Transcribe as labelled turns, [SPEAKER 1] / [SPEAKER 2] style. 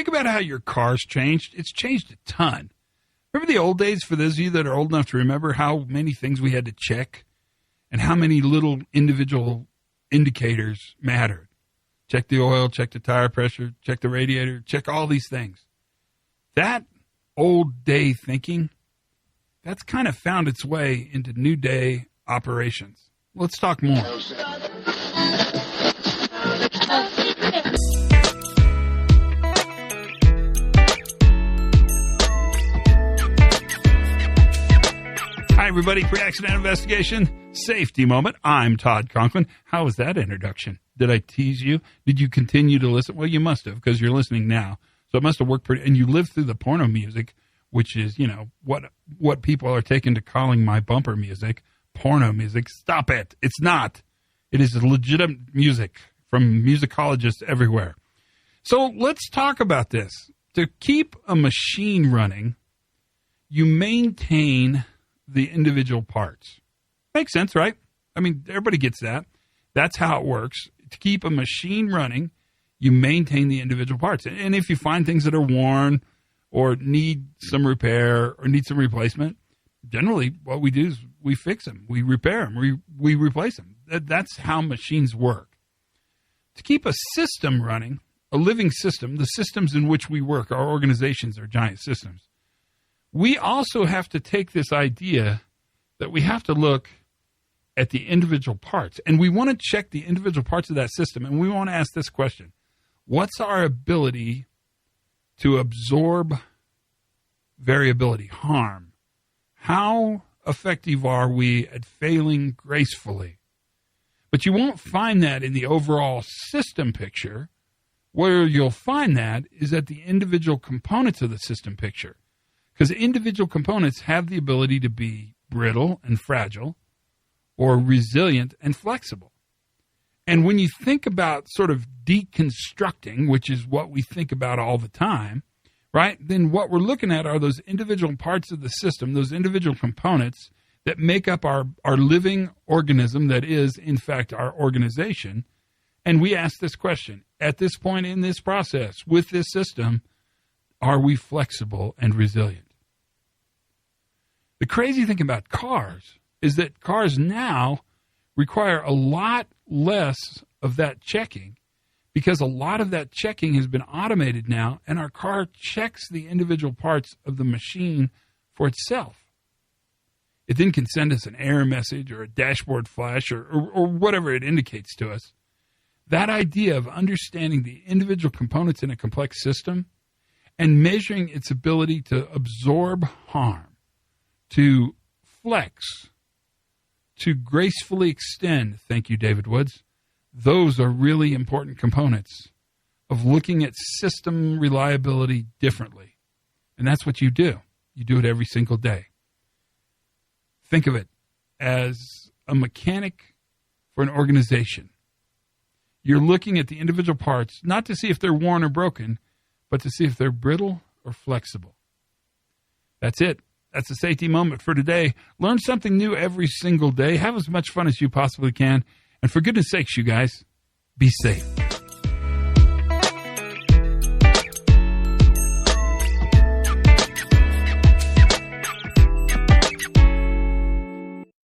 [SPEAKER 1] think about how your car's changed. It's changed a ton. Remember the old days, for those of you that are old enough to remember how many things we had to check and how many little individual indicators mattered? Check the oil, check the tire pressure, check the radiator, check all these things. That old day thinking, that's kind of found its way into new day operations. Let's talk more. Hi, everybody. Pre-accident investigation, safety moment. I'm Todd Conklin. How was that introduction? Did I tease you? Did you continue to listen? Well, you must have, because you're listening now. So it must have worked pretty. And you lived through the porno music, which is, you know, what people are taking to calling my bumper music porno music. Stop it. It's not. It is legitimate music from musicologists everywhere. So let's talk about this. To keep a machine running, you maintain the individual parts. Makes sense, right? I mean, everybody gets that. That's how it works. To keep a machine running, you maintain the individual parts. And if you find things that are worn or need some repair or need some replacement, generally what we do is we fix them. We repair them. We replace them. That's how machines work. To keep a system running, a living system, the systems in which we work, our organizations are giant systems. We also have to take this idea that we have to look at the individual parts. And we want to check the individual parts of that system. And we want to ask this question. What's our ability to absorb variability, harm? How effective are we at failing gracefully? But you won't find that in the overall system picture. Where you'll find that is at the individual components of the system picture. Because individual components have the ability to be brittle and fragile or resilient and flexible. And when you think about sort of deconstructing, which is what we think about all the time, right, then what we're looking at are those individual parts of the system, those individual components that make up our living organism that is, in fact, our organization. And we ask this question, at this point in this process, with this system, are we flexible and resilient? The crazy thing about cars is that cars now require a lot less of that checking because a lot of that checking has been automated now, and our car checks the individual parts of the machine for itself. It then can send us an error message or a dashboard flash or whatever it indicates to us. That idea of understanding the individual components in a complex system and measuring its ability to absorb harm, to flex, to gracefully extend, thank you, David Woods, those are really important components of looking at system reliability differently. And that's what you do. You do it every single day. Think of it as a mechanic for an organization. You're looking at the individual parts, not to see if they're worn or broken, but to see if they're brittle or flexible. That's it. That's the safety moment for today. Learn something new every single day. Have as much fun as you possibly can. And for goodness sakes, you guys, be safe.